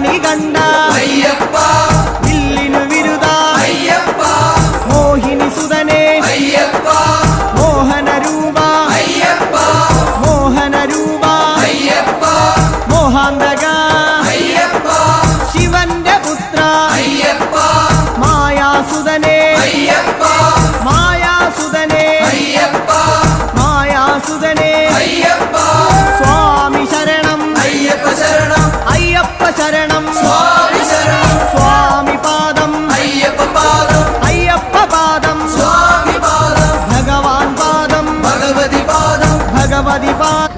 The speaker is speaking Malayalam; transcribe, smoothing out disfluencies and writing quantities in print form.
മണികണ്ഠ അയ്യപ്പ വില്ലിനു വിരുദ അയ്യപ്പ മോഹിനി സുതനേ അയ്യപ്പ മോഹന രൂപ അയ്യപ്പ മോഹന രൂപ അയ്യപ്പ മോഹാന്തക അയ്യപ്പ ശിവന്റെ പുത്ര അയ്യപ്പ മായാസുതനേ അയ്യപ്പ മായാസുതനേ അയ്യപ്പ മായാസുതനേ അയ്യപ്പ സ്വാമി ശരണം അയ്യപ്പ ശരണം അയ്യപ്പ ശരണം സ്വാമി ശരണം സ്വാമി പാദം അയ്യപ്പ പാദം അയ്യപ്പ പാദം സ്വാമി പാദം ഭഗവാൻ പാദം ഭഗവതി പാദം ഭഗവതി പാദം